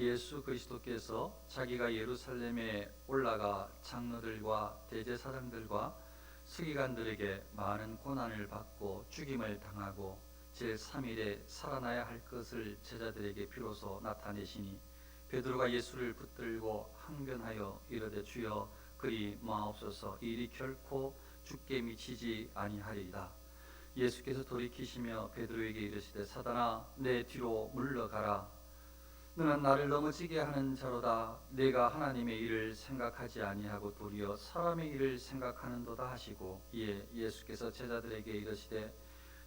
예수 그리스도께서 자기가 예루살렘에 올라가 장로들과 대제사장들과 서기관들에게 많은 고난을 받고 죽임을 당하고 제3일에 살아나야 할 것을 제자들에게 비로소 나타내시니 베드로가 예수를 붙들고 항변하여 이르되 주여 그리 마옵소서 일이 결코 죽게 미치지 아니하리이다. 예수께서 돌이키시며 베드로에게 이르시되 사단아 내 뒤로 물러가라. 너는 나를 넘어지게 하는 자로다. 내가 하나님의 일을 생각하지 아니하고 도리어 사람의 일을 생각하는도다 하시고 이에 예수께서 제자들에게 이르시되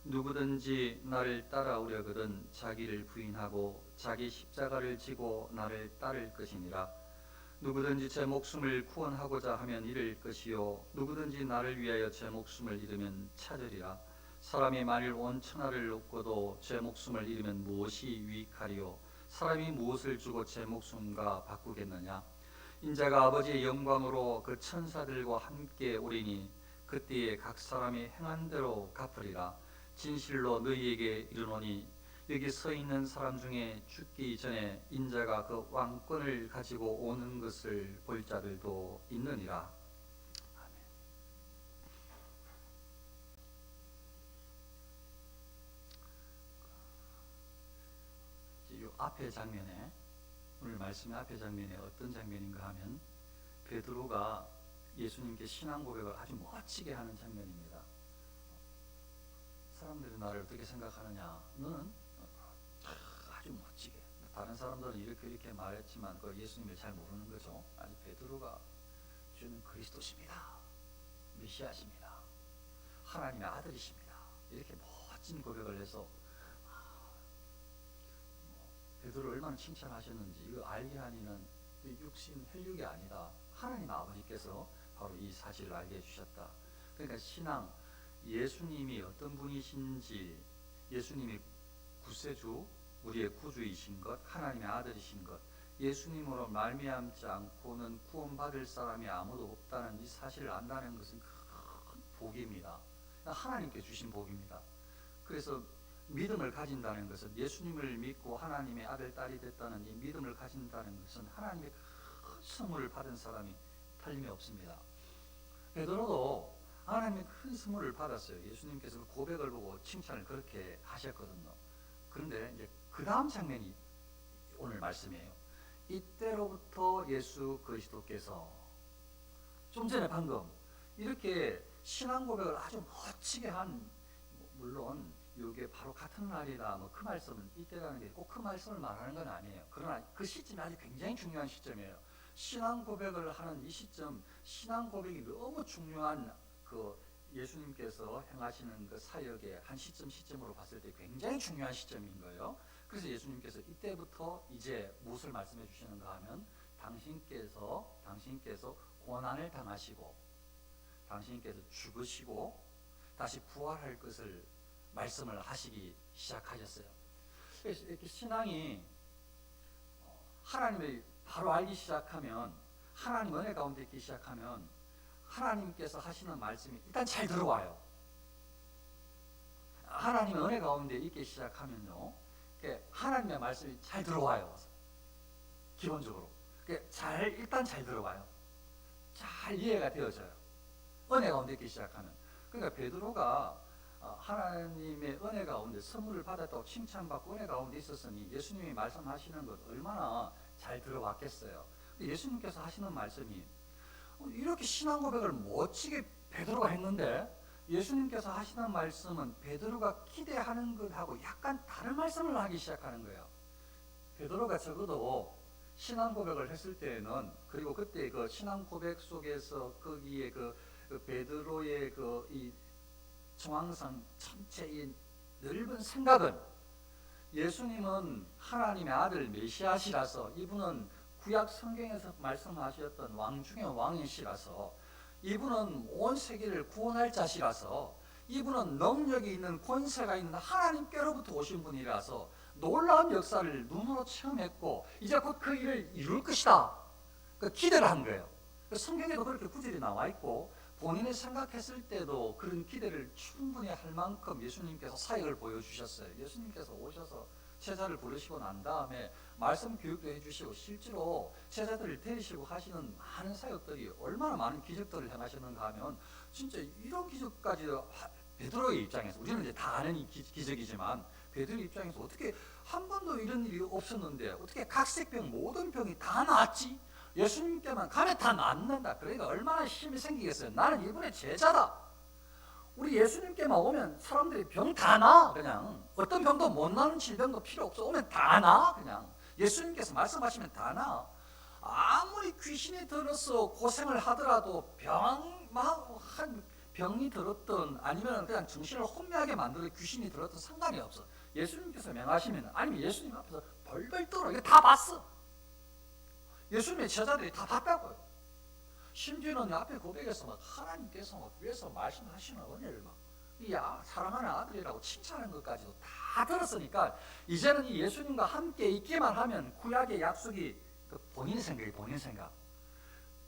누구든지 나를 따라오려거든 자기를 부인하고 자기 십자가를 지고 나를 따를 것이니라. 누구든지 제 목숨을 구원하고자 하면 잃을 것이요 누구든지 나를 위하여 제 목숨을 잃으면 찾으리라. 사람이 만일 온 천하를 얻고도 제 목숨을 잃으면 무엇이 유익하리요 사람이 무엇을 주고 제 목숨과 바꾸겠느냐. 인자가 아버지의 영광으로 그 천사들과 함께 오리니 그때에 각 사람이 행한 대로 갚으리라. 진실로 너희에게 이르노니 여기 서 있는 사람 중에 죽기 전에 인자가 그 왕권을 가지고 오는 것을 볼 자들도 있느니라. 이 앞의 장면에 오늘 말씀의 앞의 장면에 어떤 장면인가 하면 베드로가 예수님께 신앙 고백을 아주 멋지게 하는 장면입니다. 사람들이 나를 어떻게 생각하느냐? 너는 아주 멋지게. 다른 사람들은 이렇게 말했지만 그 예수님을 잘 모르는 거죠. 아니 베드로가 주는 그리스도십니다. 메시아십니다. 하나님의 아들이십니다. 이렇게 멋진 고백을 해서 베드로 얼마나 칭찬하셨는지 이거 알게 하니는 육신 혈육이 아니다. 하나님 아버지께서 바로 이 사실을 알게 해주셨다. 그러니까 신앙, 예수님이 어떤 분이신지, 예수님이 구세주, 우리의 구주이신 것, 하나님의 아들이신 것, 예수님으로 말미암지 않고는 구원받을 사람이 아무도 없다는 이 사실을 안다는 것은 큰 복입니다. 하나님께 주신 복입니다. 그래서 믿음을 가진다는 것은 예수님을 믿고 하나님의 아들, 딸이 됐다는 이 믿음을 가진다는 것은 하나님의 큰 선물을 받은 사람이 틀림없습니다. 베드로도 하나님의 큰 선물을 받았어요. 예수님께서 고백을 보고 칭찬을 그렇게 하셨거든요. 그런데 이제 그 다음 장면이 오늘 말씀이에요. 이때로부터 예수 그리스도께서 좀 전에 방금 이렇게 신앙 고백을 아주 멋지게 한, 물론 이게 바로 같은 날이다 그 말씀은 이때라는 게 꼭 그 말씀을 말하는 건 아니에요. 그러나 그 시점이 아주 굉장히 중요한 시점이에요. 신앙 고백을 하는 이 시점, 신앙 고백이 너무 중요한 그 예수님께서 행하시는 그 사역의 한 시점으로 봤을 때 굉장히 중요한 시점인 거예요. 그래서 예수님께서 이때부터 이제 무엇을 말씀해 주시는가 하면 당신께서 고난을 당하시고 당신께서 죽으시고 다시 부활할 것을 말씀을 하시기 시작하셨어요. 그래서 이렇게 신앙이 하나님을 바로 알기 시작하면, 하나님 은혜 가운데 있기 시작하면 하나님께서 하시는 말씀이 일단 잘 들어와요. 하나님의 은혜 가운데 있기 시작하면요, 하나님의 말씀이 잘 들어와요. 기본적으로 일단 잘 들어와요. 잘 이해가 되어져요. 은혜 가운데 있기 시작하면. 그러니까 베드로가 하나님의 은혜 가운데 선물을 받았다고 칭찬받고 은혜 가운데 있었으니 예수님이 말씀하시는 것 얼마나 잘 들어왔겠어요. 근데 예수님께서 하시는 말씀이 이렇게 신앙 고백을 멋지게 베드로가 했는데 예수님께서 하시는 말씀은 베드로가 기대하는 것하고 약간 다른 말씀을 하기 시작하는 거예요. 베드로가 적어도 신앙 고백을 했을 때에는, 그리고 그때 그 신앙 고백 속에서 거기에 그 베드로의 이 정황상 전체의 넓은 생각은 예수님은 하나님의 아들 메시아시라서, 이분은 구약 성경에서 말씀하셨던 왕 중에 왕이시라서, 이분은 온 세계를 구원할 자시라서, 이분은 능력이 있는 권세가 있는 하나님께로부터 오신 분이라서 놀라운 역사를 눈으로 체험했고 이제 곧 그 일을 이룰 것이다, 그 기대를 한 거예요. 성경에도 그렇게 구절이 나와 있고 본인이 생각했을 때도 그런 기대를 충분히 할 만큼 예수님께서 사역을 보여주셨어요. 예수님께서 오셔서 제자를 부르시고 난 다음에 말씀 교육도 해주시고 실제로 제자들을 데리시고 하시는 많은 사역들이 얼마나 많은 기적들을 행하시는가 하면 진짜 이런 기적까지 베드로의 입장에서 우리는 이제 다 아는 기적이지만 베드로의 입장에서 어떻게 한 번도 이런 일이 없었는데 어떻게 각색병 모든 병이 다 나았지? 예수님께만 가면 다 낫는다. 그러니까 얼마나 힘이 생기겠어요. 나는 이분의 제자다. 우리 예수님께만 오면 사람들이 병 다 나. 그냥 어떤 병도 못 나는 질병도 필요 없어. 오면 다 나. 그냥 예수님께서 말씀하시면 다 나. 아무리 귀신이 들어서 고생을 하더라도 병이 들었든 아니면 그냥 정신을 혼미하게 만들어 귀신이 들었든 상관이 없어. 예수님께서 명하시면 아니면 예수님 앞에서 벌벌 떨어. 이거 다 봤어. 예수님의 제자들이 다 봤다고요. 심지어는 앞에 고백에서 막 하나님께서 막 위에서 말씀하시는 은혜를 막 사랑하는 아들이라고 칭찬하는 것까지도 다 들었으니까 이제는 이 예수님과 함께 있기만 하면 구약의 약속이 본인 생각이 본인 생각.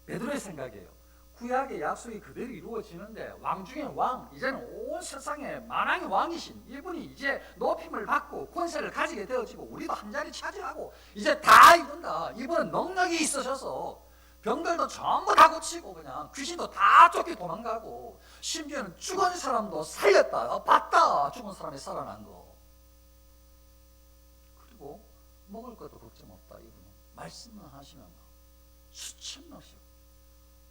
베드로의 생각이에요. 구약의 약속이 그대로 이루어지는데 왕 중에 왕, 이제는 온 세상에 만왕의 왕이신 이분이 이제 높임을 받고 권세를 가지게 되어지고 우리도 한 자리 차지하고 이제 다 이룬다. 이분은 능력이 있으셔서 병들도 전부 다 고치고 그냥 귀신도 다 쫓겨 도망가고 심지어는 죽은 사람도 살렸다. 봤다. 죽은 사람이 살아난 거. 그리고 먹을 것도 걱정 없다. 이분은 말씀만 하시면 수천 명씩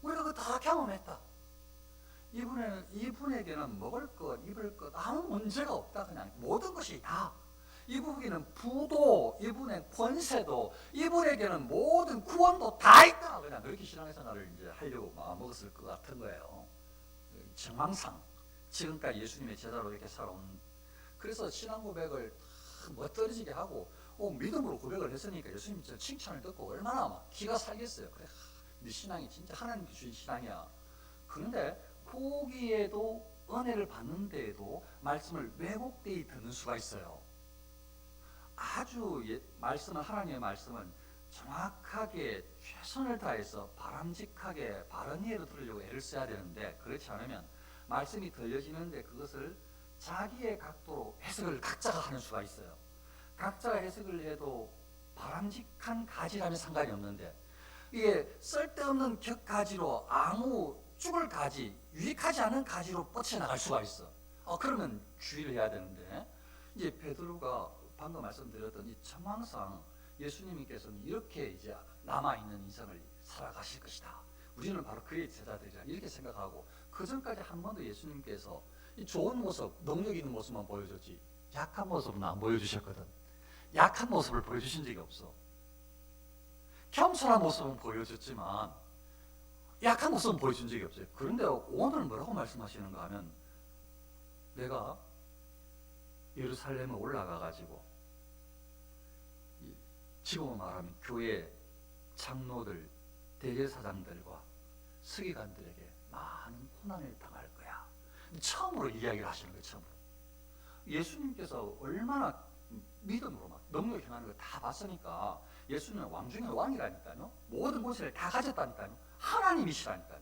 우리가 그거 다 경험했다. 이분에게는 먹을 것, 입을 것 아무 문제가 없다. 그냥 모든 것이 다. 이분에게는 부도, 이분의 권세도, 이분에게는 모든 구원도 다 있다. 그냥 그렇게 신앙생활을 이제 하려고 마음먹었을 것 같은 거예요. 정황상 지금까지 예수님의 제자로 이렇게 살아온. 그래서 신앙 고백을 멋들어지게 하고 믿음으로 고백을 했으니까 예수님 칭찬을 듣고 얼마나 막 기가 살겠어요. 그래. 네 신앙이 진짜 하나님께 주신 신앙이야. 그런데 거기에도 은혜를 받는 데에도 말씀을 왜곡되이 듣는 수가 있어요. 아주 말씀은 하나님의 말씀은 정확하게 최선을 다해서 바람직하게 바른 이해로 들으려고 애를 써야 되는데 그렇지 않으면 말씀이 들려지는데 그것을 자기의 각도로 해석을 각자가 하는 수가 있어요. 각자가 해석을 해도 바람직한 가지라면 상관이 없는데 이게 쓸데없는 격가지로 아무 죽을 가지, 유익하지 않은 가지로 뻗쳐나갈 수가 있어. 그러면 주의를 해야 되는데 이제 베드로가 방금 말씀드렸던 이 정황상 예수님께서는 이렇게 이제 남아있는 인생을 살아가실 것이다. 우리는 바로 그의 제자들이라 이렇게 생각하고 그 전까지 한 번도 예수님께서 이 좋은 모습, 능력 있는 모습만 보여줬지 약한 모습은 안 보여주셨거든. 약한 모습을 보여주신 적이 없어. 겸손한 모습은 보여줬지만 약한 모습은 보여준 적이 없어요. 그런데 오늘 뭐라고 말씀하시는가 하면 내가 예루살렘에 올라가 가지고 지금 말하면 교회 장로들, 대제사장들과 서기관들에게 많은 고난을 당할 거야. 처음으로 이야기를 하시는 거예요. 처음으로. 예수님께서 얼마나 믿음으로 막 능력 행하는 걸 다 봤으니까 예수님은 왕 중에 왕이라니까요. 모든 권세를 다 가졌다니까요. 하나님이시라니까요.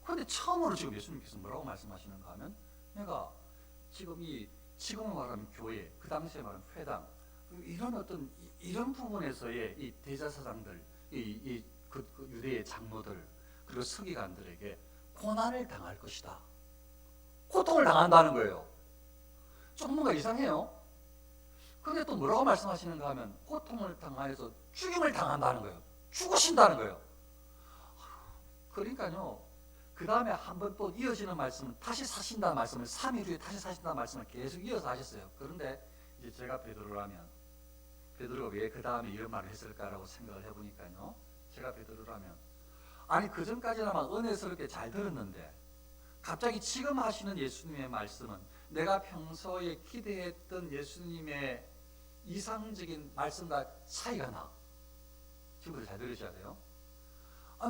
그런데 처음으로 지금 예수님께서 뭐라고 말씀하시는가 하면 내가 지금 말하는 교회, 그 당시에 말하는 회당 이런 어떤 이런 부분에서의 이 대제사장들, 그 유대의 장로들 그리고 서기관들에게 고난을 당할 것이다. 고통을 당한다는 거예요. 조금 뭔가 이상해요. 근데 또 뭐라고 말씀하시는가 하면 고통을 당하여서 죽임을 당한다는 거예요. 죽으신다는 거예요. 그러니까요. 그 다음에 한 번 또 이어지는 말씀은 다시 사신다는 말씀을 3일 후에 다시 사신다는 말씀을 계속 이어서 하셨어요. 그런데 이제 제가 베드로라면 베드로가 왜 그 다음에 이런 말을 했을까라고 생각을 해보니까요. 제가 베드로라면 아니 그 전까지나마 은혜스럽게 잘 들었는데 갑자기 지금 하시는 예수님의 말씀은 내가 평소에 기대했던 예수님의 이상적인 말씀과 차이가 나. 친구들 잘 들으셔야 돼요.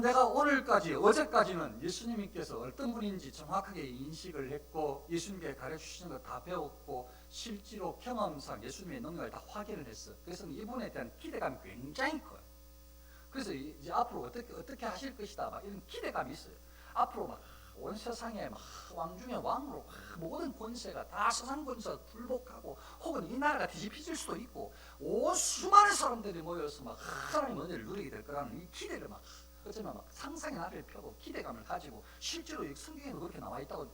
내가 오늘까지 어제까지는 예수님께서 어떤 분인지 정확하게 인식을 했고 예수님께 가르치시는 거 다 배웠고 실제로 경험상 예수님의 능력을 다 확인을 했어. 그래서 이분에 대한 기대감이 굉장히 커요. 그래서 이제 앞으로 어떻게 하실 것이다 막 이런 기대감이 있어요. 앞으로 막 온 세상에 막 왕 중에 왕으로 모든 권세가 다 세상 권세가 굴복하고 혹은 이 나라가 뒤집혀질 수도 있고 온 수많은 사람들이 모여서 막 하나님 은혜를 누리게 될 거라는 이 기대를 막 어쩌면 막 상상의 나래를 펴고 기대감을 가지고 실제로 성경에도 그렇게 나와 있다고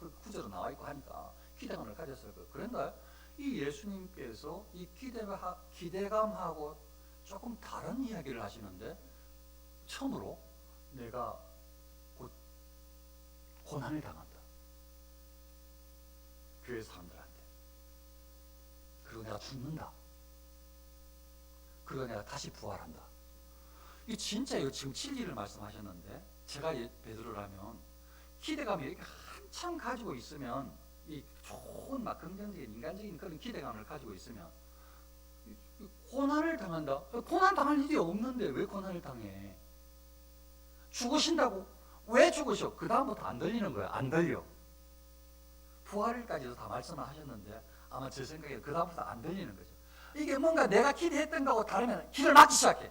그 구절로 나와 있고 하니까 기대감을 가졌을 거예요. 그런데 이 예수님께서 이 기대감하고 조금 다른 이야기를 하시는데 처음으로 내가 곧 고난을 당한다. 교회 사람들한테. 그리고 내가 죽는다. 그리고 내가 다시 부활한다. 이 진짜 이거 지금 진리를 말씀하셨는데 제가 베드로라면 기대감이 이렇게 한참 가지고 있으면 이 좋은 막 긍정적인 인간적인 그런 기대감을 가지고 있으면 고난을 당한다. 고난 당할 일이 없는데 왜 고난을 당해? 죽으신다고? 왜 죽으셔? 그 다음부터 안 들리는 거야. 안 들려. 부활일까지도 다 말씀을 하셨는데 아마 제 생각에 그 다음부터 안 들리는 거죠. 이게 뭔가 내가 기대했던 거하고 다르면 길을 막기 시작해.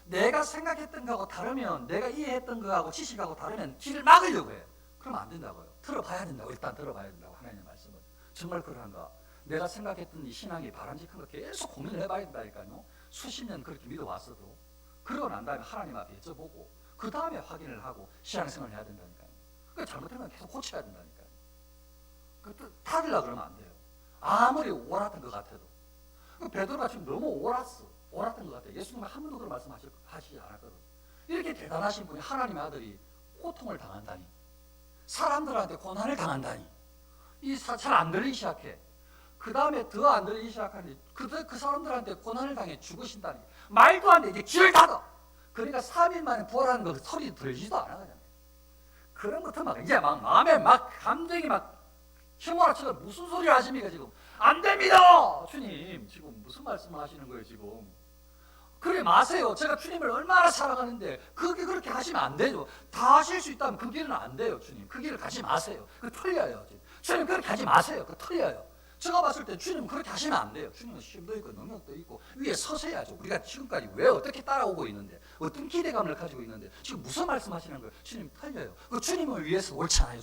내가 생각했던 거하고 다르면, 내가 이해했던 거하고 지식하고 다르면 길을 막으려고 해. 그러면 안 된다고요. 들어봐야 된다고. 일단 들어봐야 된다고. 하나님의 말씀은 정말 그러한가? 내가 생각했던 이 신앙이 바람직한 거 계속 고민을 해봐야 된다니까요. 수십 년 그렇게 믿어왔어도 그러고 난 다음에 하나님 앞에 여쭤보고 그 다음에 확인을 하고 신앙생활을 해야 된다니까요. 그 잘못된 건 계속 고쳐야 된다니까요. 그 타들라 그러면 안 돼요. 아무리 옳았던 것 같아도. 베드로가 지금 너무 옳았던 것 같아요. 예수님은 한 번도 그런 말씀하시지 않았거든. 이렇게 대단하신 분이 하나님의 아들이 고통을 당한다니, 사람들한테 고난을 당한다니, 이 잘 안 들리기 시작해. 그 다음에 더 안 들리기 시작하니 그 사람들한테 고난을 당해 죽으신다니 말도 안 돼. 이제 귀를 닫아. 그러니까 3일 만에 부활하는 거 소리 들리지도 않아. 그런 것도 막 이제 막 마음에 막 감정이 막 휘몰아쳐서 무슨 소리를 하십니까 지금? 안 됩니다. 주님 지금 무슨 말씀을 하시는 거예요 지금? 그래 마세요. 제가 주님을 얼마나 사랑하는데 그렇게 하시면 안 되죠. 다 하실 수 있다면 그 길은 안 돼요. 주님 그 길을 가지 마세요. 그 틀려요. 주님 그렇게 하지 마세요. 그 틀려요. 제가 봤을 때 주님 그렇게 하시면 안 돼요. 주님은 힘도 있고 능력도 있고 위에 서셔야죠. 우리가 지금까지 왜 어떻게 따라오고 있는데 어떤 기대감을 가지고 있는데 지금 무슨 말씀하시는 거예요? 주님 틀려요. 그 주님을 위해서 옳지 않아요.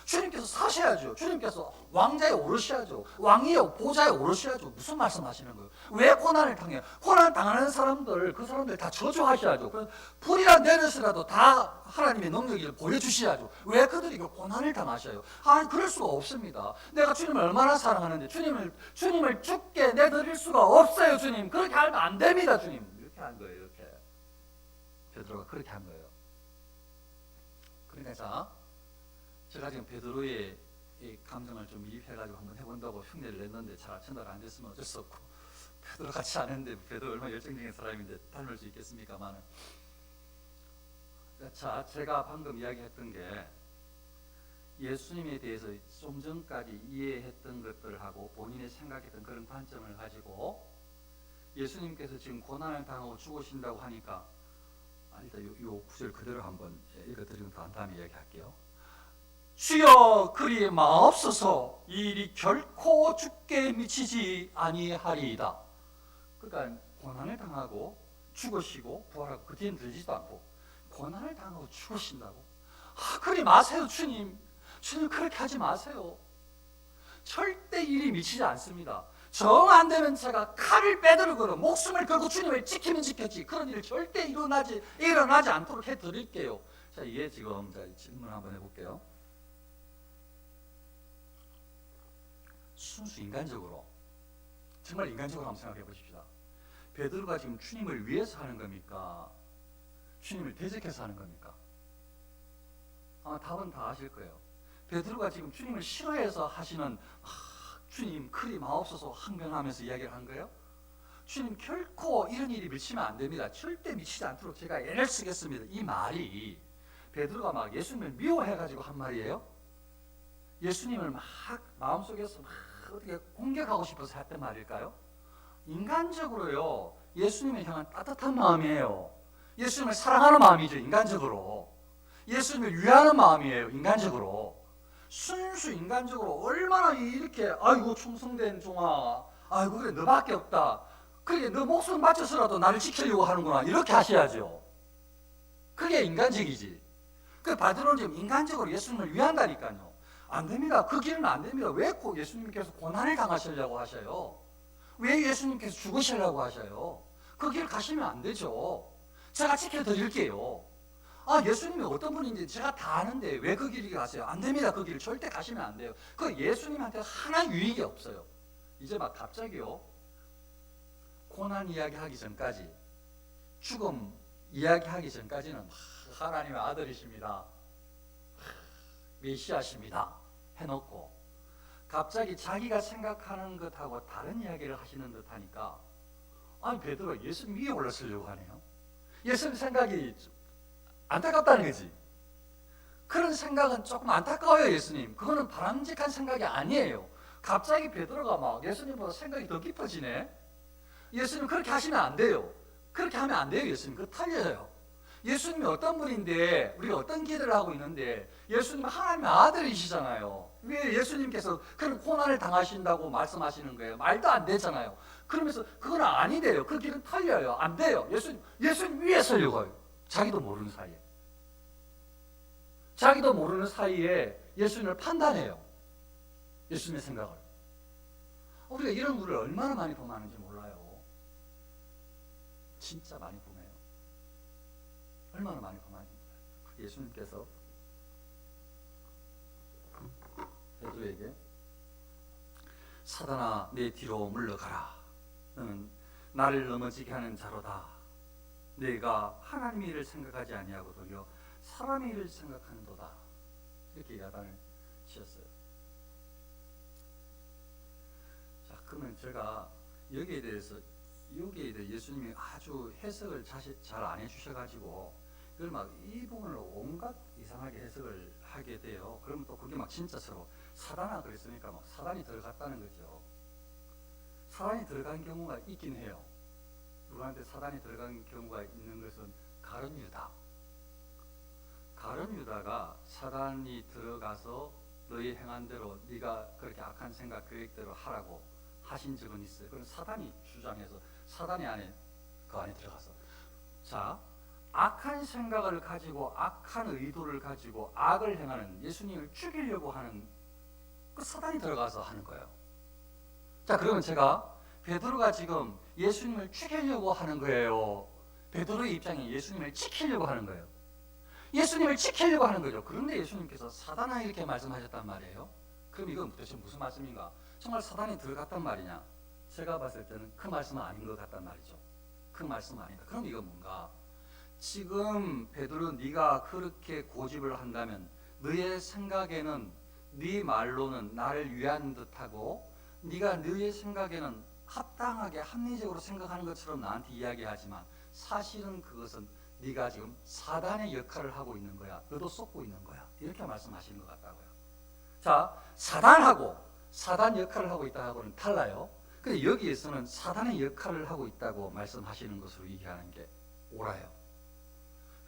주님께서 사셔야죠. 주님께서 왕자에 오르셔야죠. 왕위에 보좌에 오르셔야죠. 무슨 말씀하시는 거예요? 왜 고난을 당해요? 고난 당하는 사람들, 그 사람들 다 저주하셔야죠. 불이란 내려서라도 다 하나님의 능력을 보여주셔야죠. 왜 그들이 고난을 당하셔요? 그럴 수가 없습니다. 내가 주님을 얼마나 사랑하는데 주님을 죽게 내드릴 수가 없어요. 주님 그렇게 하면 안 됩니다. 주님 이렇게 한 거예요. 이렇게 베드로가 그렇게 한 거예요. 그러니까 제가 지금 베드로의 이 감정을 좀 이입해가지고 한번 해본다고 흉내를 냈는데 잘 전달 안 됐으면 어쩔 수 없고, 베드로 같이 안 했는데 베드로 얼마나 열정적인 사람인데 닮을 수 있겠습니까만. 자, 제가 방금 이야기했던 게 예수님에 대해서 좀 전까지 이해했던 것들하고 본인이 생각했던 그런 관점을 가지고 예수님께서 지금 고난을 당하고 죽으신다고 하니까 일단 요 구절 그대로 한번 읽어드리고 다음에 이야기할게요. 주여 그리 마옵소서 이 일이 결코 죽게 미치지 아니하리이다. 그러니까 고난을 당하고 죽으시고 부활하고 그 뒤엔 들리지도 않고 고난을 당하고 죽으신다고? 그리 마세요. 주님 그렇게 하지 마세요. 절대 일이 미치지 않습니다. 정 안 되면 제가 칼을 빼들고 목숨을 걸고 주님을 지키면 지켰지 그런 일을 절대 일어나지 않도록 해드릴게요. 자, 이게 지금 질문 한번 해볼게요. 순수 인간적으로, 정말 인간적으로 한번 생각해 보십시다. 베드로가 지금 주님을 위해서 하는 겁니까? 주님을 대적해서 하는 겁니까? 아마 답은 다 아실 거예요. 베드로가 지금 주님을 싫어해서 하시는 주님 그리 마옵소서 항변하면서 이야기를 한 거예요? 주님 결코 이런 일이 미치면 안 됩니다. 절대 미치지 않도록 제가 애를 쓰겠습니다. 이 말이 베드로가 막 예수님을 미워해가지고 한 말이에요? 예수님을 막 마음속에서 막 어떻게 공격하고 싶어서 했던 말일까요? 인간적으로요, 예수님을 향한 따뜻한 마음이에요. 예수님을 사랑하는 마음이죠. 인간적으로 예수님을 위하는 마음이에요. 인간적으로 순수 인간적으로 얼마나 이렇게 아이고 충성된 종아, 아이고 그래 너밖에 없다, 그래 너 목숨 바쳐서라도 나를 지키려고 하는구나 이렇게 하셔야죠. 그게 인간적이지. 그 베드로는 지금 인간적으로 예수님을 위한다니까요. 안 됩니다. 그 길은 안 됩니다. 왜 예수님께서 고난을 당하시려고 하셔요? 왜 예수님께서 죽으시려고 하셔요? 그 길 가시면 안 되죠. 제가 지켜드릴게요. 예수님이 어떤 분인지 제가 다 아는데 왜 그 길이 가세요? 안 됩니다. 그 길 절대 가시면 안 돼요. 그 예수님한테 하나 유익이 없어요. 이제 막 갑자기요, 고난 이야기하기 전까지, 죽음 이야기하기 전까지는 하나님의 아들이십니다, 메시아십니다 해놓고 갑자기 자기가 생각하는 것하고 다른 이야기를 하시는 듯 하니까 베드로가 예수님 위에 올라서려고 하네요. 예수님 생각이 안타깝다는 거지. 그런 생각은 조금 안타까워요. 예수님, 그거는 바람직한 생각이 아니에요. 갑자기 베드로가 막 예수님보다 생각이 더 깊어지네. 예수님 그렇게 하시면 안 돼요. 그렇게 하면 안 돼요. 예수님 그거 틀려요. 예수님이 어떤 분인데, 우리가 어떤 기대를 하고 있는데, 예수님은 하나님의 아들이시잖아요. 왜 예수님께서 그런 고난을 당하신다고 말씀하시는 거예요? 말도 안 되잖아요. 그러면서 그건 아니래요. 그 길은 틀려요. 안 돼요. 예수님 위에 서려고 해요. 자기도 모르는 사이에. 자기도 모르는 사이에 예수님을 판단해요. 예수님의 생각을. 우리가 이런 분을 얼마나 많이 범하는지 몰라요. 진짜 많이 범해요. 얼마나 많이 범하는지 몰라요. 예수님께서 베드로에게 사단아 내 뒤로 물러가라. 너는 나를 넘어지게 하는 자로다. 내가 하나님의 일을 생각하지 아니하고 도리어 사람의 일을 생각하는도다. 이렇게 야단을 치셨어요. 자, 그러면 제가 여기에 대해서 예수님이 아주 해석을 잘 안 해주셔가지고 그걸 막 이 부분을 온갖 이상하게 해석을 하게 돼요. 그러면 또 그게 막 진짜처럼 사단아 그랬으니까 막 사단이 들어갔다는 거죠. 사단이 들어간 경우가 있긴 해요. 누구한테 사단이 들어간 경우가 있는 것은 가룟 유다. 가룟 유다가 사단이 들어가서 너희 행한 대로 네가 그렇게 악한 생각 계획대로 하라고 하신 적은 있어요. 그건 사단이 주장해서 사단이 그 안에 들어가서, 자, 악한 생각을 가지고 악한 의도를 가지고 악을 행하는, 예수님을 죽이려고 하는 그 사단이 들어가서 하는 거예요. 자, 그러면 제가 베드로가 지금 예수님을 죽이려고 하는 거예요? 베드로의 입장에 예수님을 지키려고 하는 거예요? 예수님을 지키려고 하는 거죠. 그런데 예수님께서 사단아 이렇게 말씀하셨단 말이에요. 그럼 이건 도대체 무슨 말씀인가? 정말 사단이 들어갔단 말이냐? 제가 봤을 때는 그 말씀은 아닌 것 같단 말이죠. 그 말씀은 아니다. 그럼 이건 뭔가? 지금 베드로, 네가 그렇게 고집을 한다면 너의 생각에는, 네 말로는 나를 위한 듯하고 네가 너의 생각에는 합당하게 합리적으로 생각하는 것처럼 나한테 이야기하지만 사실은 그것은 네가 지금 사단의 역할을 하고 있는 거야. 너도 쏟고 있는 거야. 이렇게 말씀하시는 것 같다고요. 자, 사단하고 사단 역할을 하고 있다고는 달라요. 근데 여기에서는 사단의 역할을 하고 있다고 말씀하시는 것으로 이해하는 게 옳아요.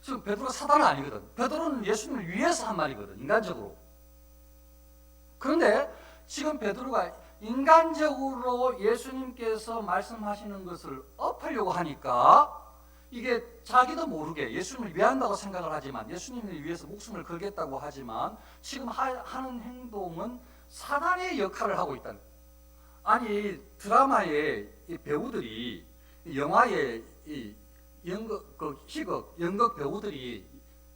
지금 베드로가 사단은 아니거든. 베드로는 예수님을 위해서 한 말이거든, 인간적으로. 그런데 지금 베드로가 인간적으로 예수님께서 말씀하시는 것을 엎으려고 하니까 이게 자기도 모르게 예수님을 위한다고 생각을 하지만, 예수님을 위해서 목숨을 걸겠다고 하지만 지금 하는 행동은 사단의 역할을 하고 있다는 거예요. 아니, 드라마의 이 배우들이, 영화의 이 연극 배우들이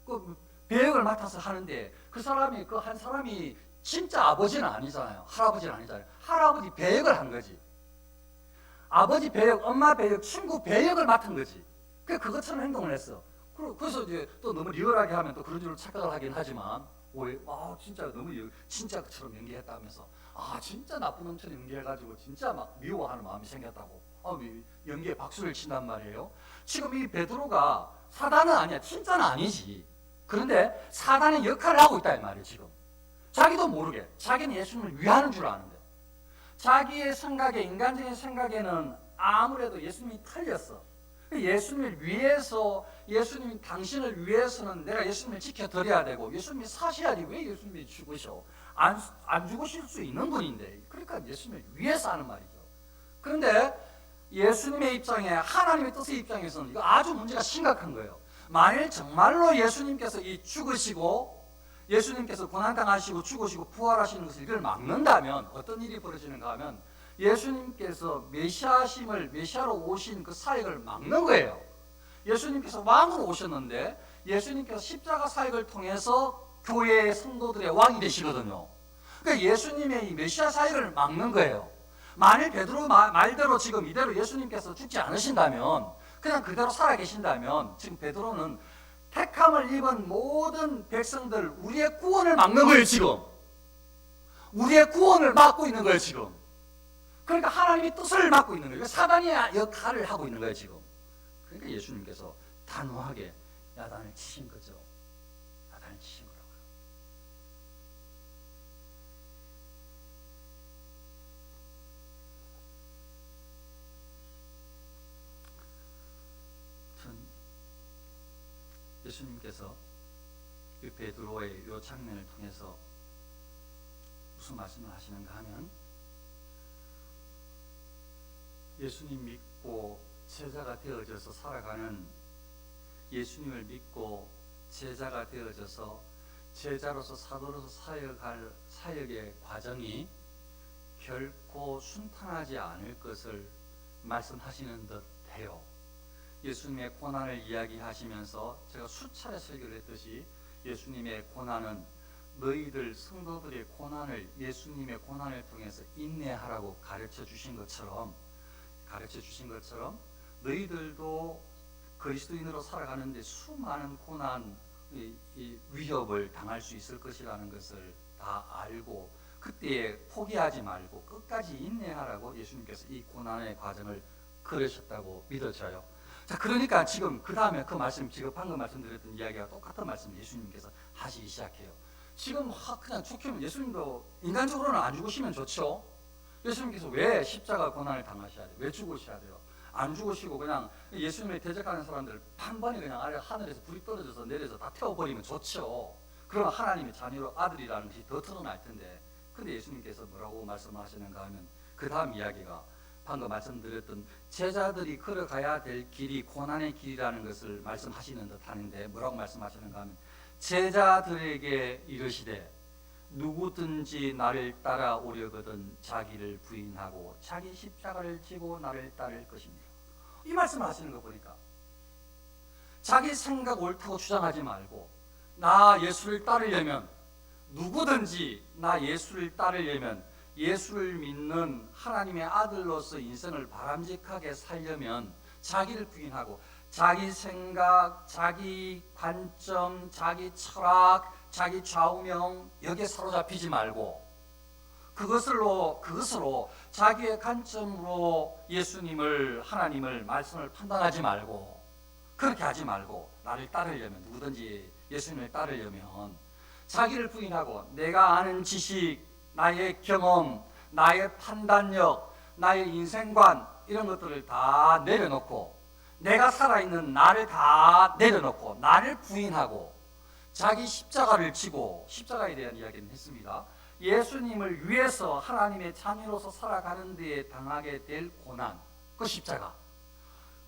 그 배역을 맡아서 하는데 그 사람이, 그 한 사람이 진짜 아버지는 아니잖아요. 할아버지는 아니잖아요. 할아버지 배역을 한 거지. 아버지 배역, 엄마 배역, 친구 배역을 맡은 거지. 그것처럼 행동을 했어. 그래서 이제 또 너무 리얼하게 하면 또 그런 줄로 착각을 하긴 하지만, 진짜 너무 진짜처럼 연기했다면서, 진짜 나쁜 놈처럼 연기해가지고 진짜 막 미워하는 마음이 생겼다고 연기에 박수를 친단 말이에요. 지금 이 베드로가 사단은 아니야, 진짜는 아니지. 그런데 사단의 역할을 하고 있다 이 말이에요. 지금 자기도 모르게 자기는 예수님을 위하는 줄 아는데, 자기의 생각에, 인간적인 생각에는 아무래도 예수님이 틀렸어. 예수님을 위해서, 예수님 당신을 위해서는 내가 예수님을 지켜드려야 되고, 예수님이 사셔야지 왜 예수님이 죽으셔? 안 죽으실 수 있는 분인데, 그러니까 예수님을 위해서 하는 말이죠. 그런데 예수님의 입장에, 하나님의 뜻의 입장에서는 이거 아주 문제가 심각한 거예요. 만일 정말로 예수님께서 이 죽으시고 예수님께서 고난당하시고 죽으시고 부활하시는 것을 이걸 막는다면 어떤 일이 벌어지는가 하면 예수님께서 메시아로 오신 그 사역을 막는 거예요. 예수님께서 왕으로 오셨는데 예수님께서 십자가 사역을 통해서 교회의 성도들의 왕이 되시거든요. 그러니까 예수님의 이 메시아 사역을 막는 거예요. 만일 베드로 말대로 지금 이대로 예수님께서 죽지 않으신다면, 그냥 그대로 살아계신다면, 지금 베드로는 택함을 입은 모든 백성들, 우리의 구원을 막는 거예요. 지금 우리의 구원을 막고 있는 거예요. 지금 그러니까 하나님의 뜻을 막고 있는 거예요. 사단의 역할을 하고 있는 거예요. 지금 그러니까 예수님께서 단호하게 야단을 치신 거죠. 야단을 치신 거라고요. 예수님께서 이 베드로의 이 장면을 통해서 무슨 말씀을 하시는가 하면, 예수님 믿고 제자가 되어져서 살아가는, 예수님을 믿고 제자가 되어져서 제자로서 사도로서 사역할 사역의 과정이 결코 순탄하지 않을 것을 말씀하시는 듯해요. 예수님의 고난을 이야기하시면서 제가 수차례 설교를 했듯이 예수님의 고난은 너희들 성도들의 고난을, 예수님의 고난을 통해서 인내하라고 가르쳐 주신 것처럼 너희들도 그리스도인으로 살아가는데 수많은 고난, 위협을 당할 수 있을 것이라는 것을 다 알고 그때에 포기하지 말고 끝까지 인내하라고 예수님께서 이 고난의 과정을 걸으셨다고 믿어져요. 자, 그러니까 지금 그 다음에 그 말씀, 지금 방금 말씀드렸던 이야기와 똑같은 말씀 예수님께서 하시기 시작해요. 지금 그냥 죽히면, 예수님도 인간적으로는 안 죽으시면 좋죠. 예수님께서 왜 십자가 고난을 당하셔야 돼요? 왜 죽으셔야 돼요? 안 죽으시고 그냥 예수님을 대적하는 사람들 한 번에 그냥 아래 하늘에서 불이 떨어져서 내려서 다 태워버리면 좋죠. 그러면 하나님의 자녀로 아들이라는 것이 더 드러날 텐데, 근데 예수님께서 뭐라고 말씀하시는가 하면 그 다음 이야기가 방금 말씀드렸던 제자들이 걸어가야 될 길이 고난의 길이라는 것을 말씀하시는 듯 하는데, 뭐라고 말씀하시는가 하면, 제자들에게 이르시되 누구든지 나를 따라오려거든 자기를 부인하고 자기 십자가를 지고 나를 따를 것입니다. 이 말씀을 하시는 거 보니까 자기 생각 옳다고 주장하지 말고, 나 예수를 따르려면, 누구든지 나 예수를 따르려면, 예수를 믿는 하나님의 아들로서 인생을 바람직하게 살려면 자기를 부인하고 자기 생각, 자기 관점, 자기 철학, 자기 좌우명 여기에 사로잡히지 말고 그것으로 자기의 관점으로 예수님을, 하나님을, 말씀을 판단하지 말고, 그렇게 하지 말고 나를 따르려면, 누구든지 예수님을 따르려면 자기를 부인하고 내가 아는 지식, 나의 경험, 나의 판단력, 나의 인생관 이런 것들을 다 내려놓고, 내가 살아있는 나를 다 내려놓고 나를 부인하고 자기 십자가를 지고, 십자가에 대한 이야기는 했습니다. 예수님을 위해서 하나님의 자녀로서 살아가는 데에 당하게 될 고난, 그 십자가.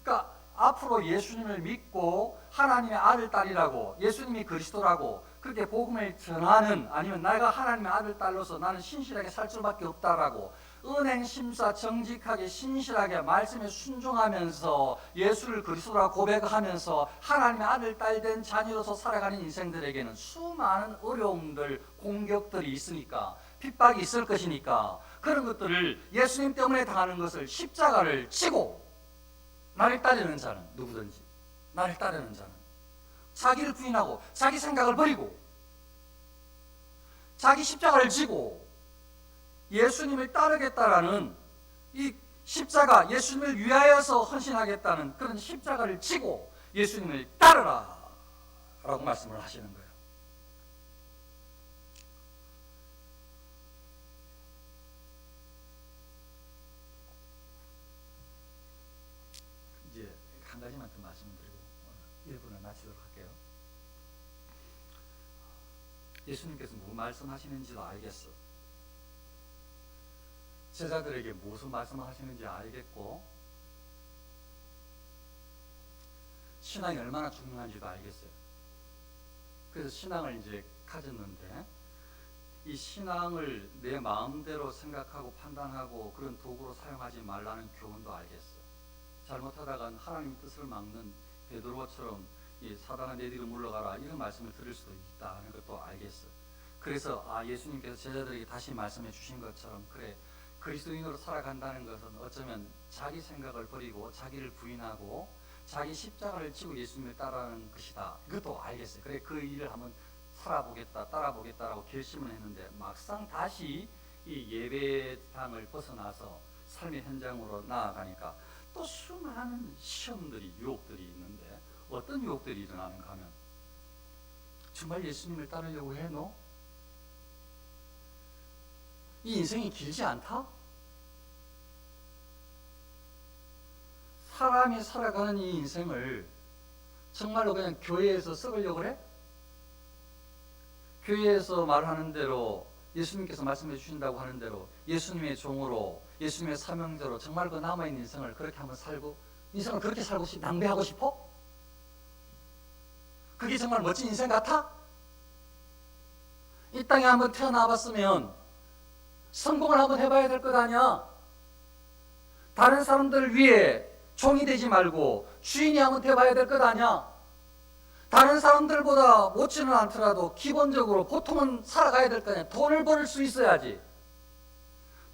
그러니까 앞으로 예수님을 믿고 하나님의 아들, 딸이라고, 예수님이 그리스도라고 그렇게 복음을 전하는, 아니면 내가 하나님의 아들, 딸로서 나는 신실하게 살 수밖에 없다라고 은행 심사 정직하게 신실하게 말씀에 순종하면서 예수를 그리스도라고 고백하면서 하나님의 아들, 딸 된 자녀로서 살아가는 인생들에게는 수많은 어려움들, 공격들이 있으니까, 핍박이 있을 것이니까, 그런 것들을 예수님 때문에 당하는 것을 십자가를 지고, 나를 따르는 자는, 누구든지 나를 따르는 자는 자기를 부인하고 자기 생각을 버리고 자기 십자가를 지고 예수님을 따르겠다라는 이 십자가, 예수님을 위하여서 헌신하겠다는 그런 십자가를 지고 예수님을 따르라 라고 말씀을 하시는 거예요. 이제 한 가지만 더 말씀드리고 1분을 마치도록 할게요. 예수님께서 뭐 말씀하시는지도 알겠어. 제자들에게 무슨 말씀을 하시는지 알겠고, 신앙이 얼마나 중요한지도 알겠어요. 그래서 신앙을 이제 가졌는데 이 신앙을 내 마음대로 생각하고 판단하고 그런 도구로 사용하지 말라는 교훈도 알겠어. 잘못하다간 하나님 뜻을 막는 베드로처럼 이 사단아 내 뒤로 물러가라 이런 말씀을 들을 수도 있다는 것도 알겠어. 그래서 예수님께서 제자들에게 다시 말씀해 주신 것처럼 그래 그리스도인으로 살아간다는 것은 어쩌면 자기 생각을 버리고 자기를 부인하고 자기 십자가를 지고 예수님을 따르는 것이다. 이것도 알겠어요. 그래 그 일을 한번 살아보겠다 따라보겠다라고 결심을 했는데 막상 다시 이 예배당을 벗어나서 삶의 현장으로 나아가니까 또 수많은 시험들이 유혹들이 있는데 어떤 유혹들이 일어나는가 하면 정말 예수님을 따르려고 해 너? 이 인생이 길지 않다? 사람이 살아가는 이 인생을 정말로 그냥 교회에서 썩으려고 그래? 교회에서 말하는 대로 예수님께서 말씀해 주신다고 하는 대로 예수님의 종으로 예수님의 사명자로 정말 그 남아있는 인생을 그렇게 한번 살고 인생을 그렇게 살고 낭비하고 싶어? 그게 정말 멋진 인생 같아? 이 땅에 한번 태어나 봤으면 성공을 한번 해봐야 될 것 아니야? 다른 사람들 위해 종이 되지 말고 주인이 한번 돼봐야 될 것 아니야? 다른 사람들보다 못지는 않더라도 기본적으로 보통은 살아가야 될 거 아니야? 돈을 벌 수 있어야지.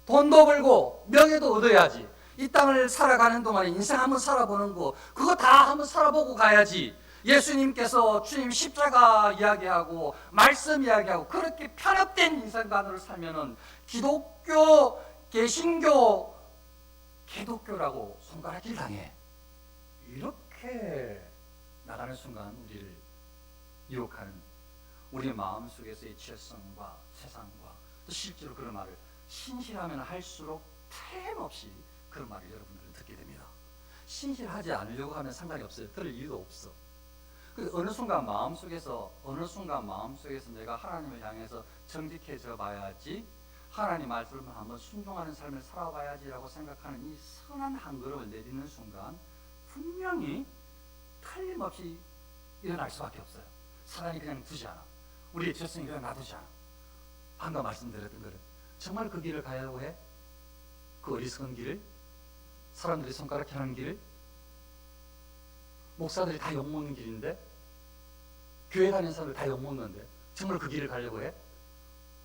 돈도 벌고 명예도 얻어야지. 이 땅을 살아가는 동안에 인생 한번 살아보는 거 그거 다 한번 살아보고 가야지. 예수님께서 주님 십자가 이야기하고 말씀 이야기하고 그렇게 편협된 인생관으로 살면은 기독교, 개신교, 기독교라고 손가락질 당해. 이렇게 나가는 순간 우리를 유혹하는 우리 마음속에서의 죄성과 세상과 또 실제로 그런 말을 신실하면 할수록 틀림없이 그런 말을 여러분들은 듣게 됩니다. 신실하지 않으려고 하면 상관이 없어요. 들을 이유도 없어. 어느 순간 마음속에서 내가 하나님을 향해서 정직해져 봐야지 하나님 말씀을 한번 순종하는 삶을 살아봐야지라고 생각하는 이 선한 한 걸음을 내딛는 순간 분명히 틀림없이 일어날 수밖에 없어요. 사단이 그냥 두지 않아. 우리의 죄성이 그냥 놔두지 않아. 방금 말씀드렸던 거를 정말 그 길을 가려고 해? 그 어리석은 길을? 사람들이 손가락질 하는 길을? 목사들이 다 욕먹는 길인데? 교회 다니는 사람들 다 욕먹는데 정말 그 길을 가려고 해?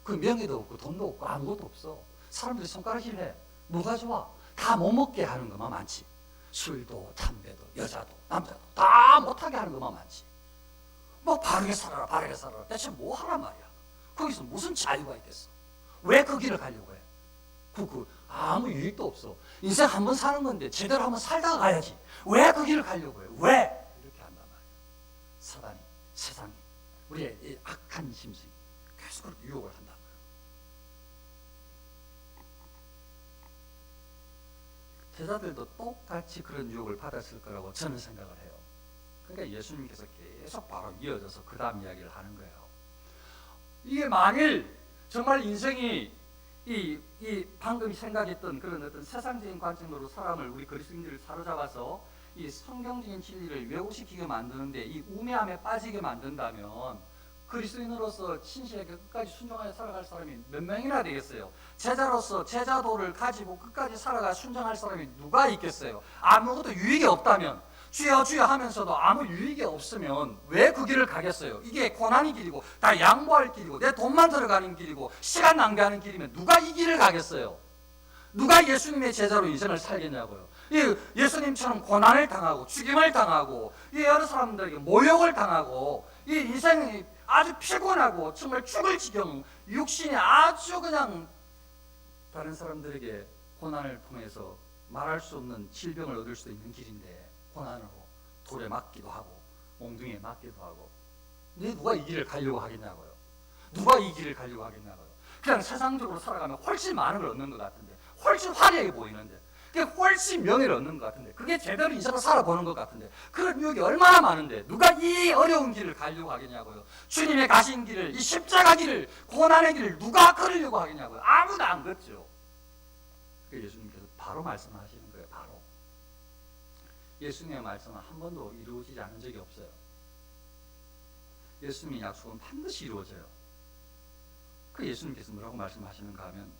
그 명예도 없고 돈도 없고 아무것도 없어. 사람들이 손가락질 해. 뭐가 좋아? 다 못 먹게 하는 것만 많지. 술도 담배도 여자도 남자도 다 못하게 하는 것만 많지. 뭐 바르게 살아라 바르게 살아라 대체 뭐 하란 말이야. 거기서 무슨 자유가 있겠어. 왜 그 길을 가려고 해? 아무 유익도 없어. 인생 한번 사는 건데 제대로 한번 살다가 가야지. 왜 그 길을 가려고 해? 왜? 이렇게 한단 말이야. 사단이 세상이 우리의 이 악한 심성이 계속 그렇게 유혹을 한다고요. 제자들도 똑같이 그런 유혹을 받았을 거라고 저는 생각을 해요. 그러니까 예수님께서 계속 바로 이어져서 그 다음 이야기를 하는 거예요. 이게 만일 정말 인생이 이 방금 생각했던 그런 어떤 세상적인 관점으로 사람을 우리 그리스도인들을 사로잡아서 이 성경적인 진리를 왜곡시키게 만드는데 이 우매함에 빠지게 만든다면 그리스도인으로서 신실하게 끝까지 순종하여 살아갈 사람이 몇 명이나 되겠어요? 제자로서 제자도를 가지고 끝까지 살아가 순종할 사람이 누가 있겠어요? 아무것도 유익이 없다면 주여 주여 하면서도 아무 유익이 없으면 왜 그 길을 가겠어요? 이게 고난의 길이고 다 양보할 길이고 내 돈만 들어가는 길이고 시간 낭비하는 길이면 누가 이 길을 가겠어요? 누가 예수님의 제자로 인생을 살겠냐고요? 예수님처럼 고난을 당하고 죽임을 당하고 여러 사람들에게 모욕을 당하고 이 인생이 아주 피곤하고 정말 죽을 지경 육신이 아주 그냥 다른 사람들에게 고난을 통해서 말할 수 없는 질병을 얻을 수도 있는 길인데 고난으로 돌에 맞기도 하고 몽둥이에 맞기도 하고 누가 이 길을 가려고 하겠냐고요. 누가 이 길을 가려고 하겠냐고요. 그냥 세상적으로 살아가면 훨씬 많은 걸 얻는 것 같은데 훨씬 화려해 보이는데 그게 훨씬 명예를 얻는 것 같은데 그게 제대로 인생을 살아보는 것 같은데 그런 유혹이 얼마나 많은데 누가 이 어려운 길을 가려고 하겠냐고요. 주님의 가신 길을 이 십자가 길을 고난의 길을 누가 걸으려고 하겠냐고요. 아무도 안 걷죠. 예수님께서 바로 말씀하시는 거예요. 바로 예수님의 말씀은 한 번도 이루어지지 않은 적이 없어요. 예수님의 약속은 반드시 이루어져요. 그 예수님께서 뭐라고 말씀하시는가 하면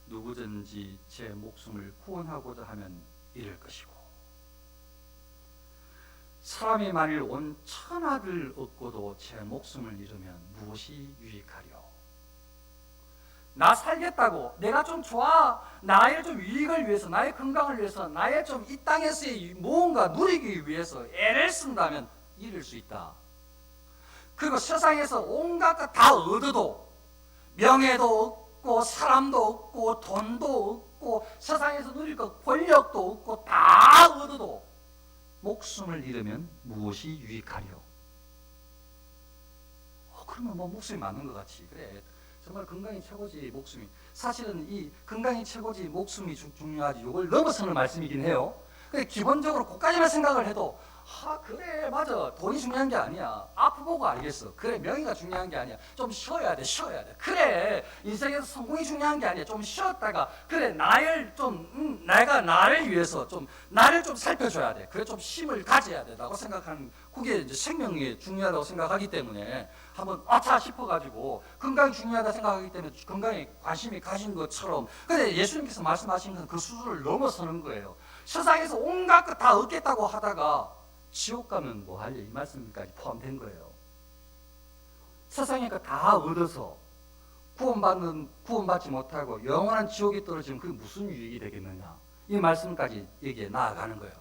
누구든지 제 목숨을 구원하고자 하면 잃을 것이고 사람이 만일 온 천하를 얻고도 제 목숨을 잃으면 무엇이 유익하리요? 나 살겠다고 내가 좀 좋아 나의 좀 유익을 위해서 나의 건강을 위해서 나의 좀 이 땅에서의 무언가 누리기 위해서 애를 쓴다면 잃을 수 있다. 그리고 세상에서 온갖 것 다 얻어도 명예도 없고 사람도 없고 돈도 없고 세상에서 누릴 것 권력도 없고 다 얻어도 목숨을 잃으면 무엇이 유익하리요? 그러면 뭐 목숨이 맞는 것 같지. 그래 정말 건강이 최고지 목숨이. 사실은 이 건강이 최고지 목숨이 중요하지 이걸 넘어서는 말씀이긴 해요. 근데 기본적으로 그까지만 생각을 해도 그래 맞아 돈이 중요한 게 아니야. 앞을 보고 알겠어. 그래 명예가 중요한 게 아니야. 좀 쉬어야 돼. 그래 인생에서 성공이 중요한 게 아니야. 좀 쉬었다가 그래 나를 좀 내가 나를 위해서 좀 나를 좀 살펴줘야 돼. 그래 좀 힘을 가져야 된다고 생각하는 그게 이제 생명이 중요하다고 생각하기 때문에 한번 아차 싶어가지고 건강이 중요하다 생각하기 때문에 건강에 관심이 가신 것처럼 근데 예수님께서 말씀하신 건 그 수준을 넘어서는 거예요. 세상에서 온갖 것 다 얻겠다고 하다가 지옥 가면 뭐 할래? 이 말씀까지 포함된 거예요. 세상에 거 다 얻어서 구원받지 못하고 영원한 지옥에 떨어지면 그게 무슨 유익이 되겠느냐? 이 말씀까지 여기에 나아가는 거예요.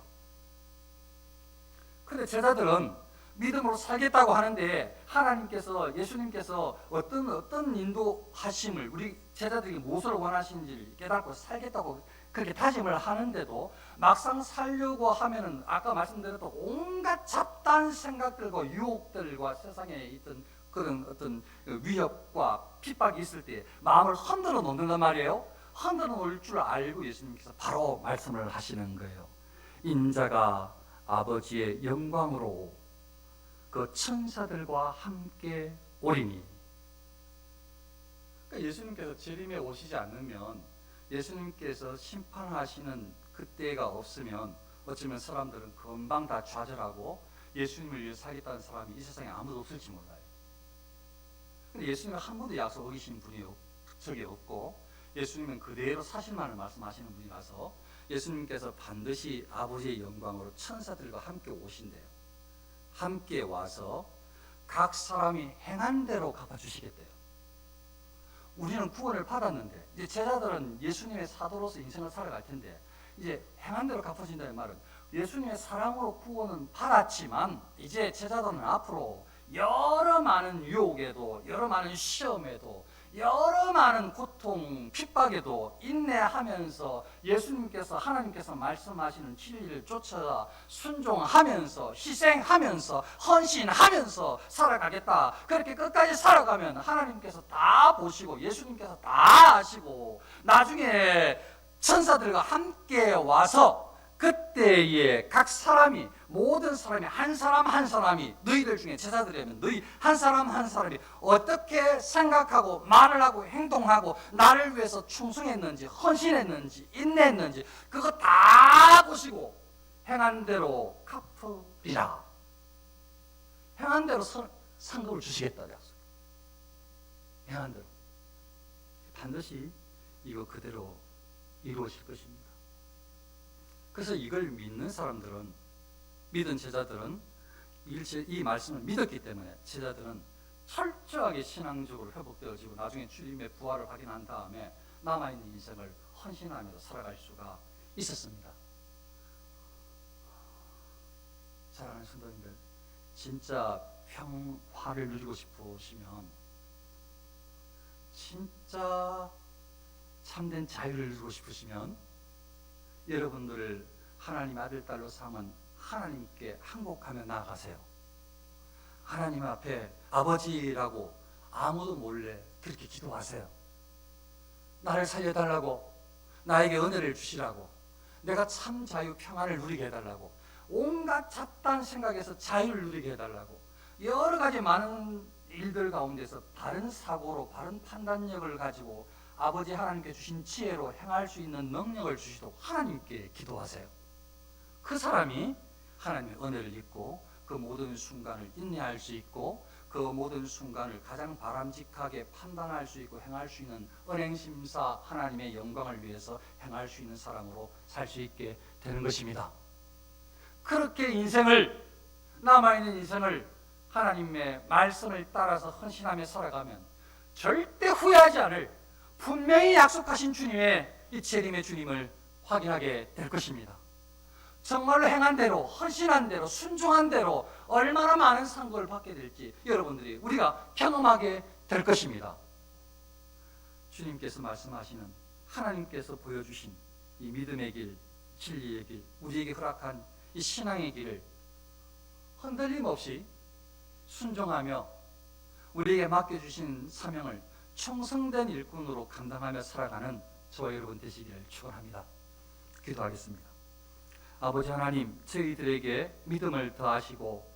그런데 제자들은 믿음으로 살겠다고 하는데 하나님께서 예수님께서 어떤 인도하심을 우리 제자들이 무엇을 원하시는지를 깨닫고 살겠다고 그렇게 다짐을 하는데도 막상 살려고 하면은 아까 말씀드렸던 온갖 잡다한 생각들과 유혹들과 세상에 있던 그런 어떤 위협과 핍박이 있을 때 마음을 흔들어 놓는단 말이에요. 흔들어 놓을 줄 알고 예수님께서 바로 말씀을 하시는 거예요. 인자가 아버지의 영광으로 그 천사들과 함께 오리니. 그러니까 예수님께서 재림에 오시지 않으면 예수님께서 심판하시는 그때가 없으면 어쩌면 사람들은 금방 다 좌절하고 예수님을 위해 살겠다는 사람이 이 세상에 아무도 없을지 몰라요. 근데 예수님은 한 번도 약속 어기신 분이 적이 없고 예수님은 그대로 사실만을 말씀하시는 분이라서 예수님께서 반드시 아버지의 영광으로 천사들과 함께 오신대요. 함께 와서 각 사람이 행한 대로 갚아주시겠대요. 우리는 구원을 받았는데 이제 제자들은 예수님의 사도로서 인생을 살아갈 텐데 이제 행한 대로 갚아준다는 말은 예수님의 사랑으로 구원은 받았지만 이제 제자들은 앞으로 여러 많은 유혹에도 여러 많은 시험에도 여러 많은 고통, 핍박에도 인내하면서 예수님께서 하나님께서 말씀하시는 진리를 쫓아 순종하면서 희생하면서 헌신하면서 살아가겠다. 그렇게 끝까지 살아가면 하나님께서 다 보시고 예수님께서 다 아시고 나중에 천사들과 함께 와서 그때에 각 사람이 모든 사람이 한 사람 한 사람이 너희들 중에 제자들이라면 너희 한 사람 한 사람이 어떻게 생각하고 말을 하고 행동하고 나를 위해서 충성했는지 헌신했는지 인내했는지 그거 다 보시고 행한 대로 갚으리라. 행한 대로 상급을 주시겠다 약속. 행한 대로 반드시 이거 그대로 이루어질 것입니다. 그래서 이걸 믿는 사람들은 믿은 제자들은 이 말씀을 믿었기 때문에 제자들은 철저하게 신앙적으로 회복되어지고 나중에 주님의 부활을 확인한 다음에 남아있는 인생을 헌신하면서 살아갈 수가 있었습니다. 사랑하는 성도님들, 진짜 평화를 누리고 싶으시면 진짜 참된 자유를 누리고 싶으시면 여러분들을 하나님 아들 딸로 삼은 하나님께 항복하며 나아가세요. 하나님 앞에 아버지라고 아무도 몰래 그렇게 기도하세요. 나를 살려달라고, 나에게 은혜를 주시라고, 내가 참 자유 평안을 누리게 해달라고, 온갖 잡다한 생각에서 자유를 누리게 해달라고, 여러 가지 많은 일들 가운데서 바른 사고로 바른 판단력을 가지고 아버지 하나님께 주신 지혜로 행할 수 있는 능력을 주시도록 하나님께 기도하세요. 그 사람이 하나님의 은혜를 입고 그 모든 순간을 인내할 수 있고 그 모든 순간을 가장 바람직하게 판단할 수 있고 행할 수 있는 은행심사 하나님의 영광을 위해서 행할 수 있는 사람으로 살 수 있게 되는 것입니다. 그렇게 남아있는 인생을 하나님의 말씀을 따라서 헌신하며 살아가면 절대 후회하지 않을, 분명히 약속하신 주님의 이 재림의 주님을 확인하게 될 것입니다. 정말로 행한 대로, 헌신한 대로, 순종한 대로 얼마나 많은 상급을 받게 될지 우리가 경험하게 될 것입니다. 주님께서 말씀하시는, 하나님께서 보여주신 이 믿음의 길, 진리의 길, 우리에게 허락한 이 신앙의 길을 흔들림 없이 순종하며 우리에게 맡겨주신 사명을 충성된 일꾼으로 감당하며 살아가는 저와 여러분 되시기를 축원합니다. 기도하겠습니다. 아버지 하나님, 저희들에게 믿음을 더하시고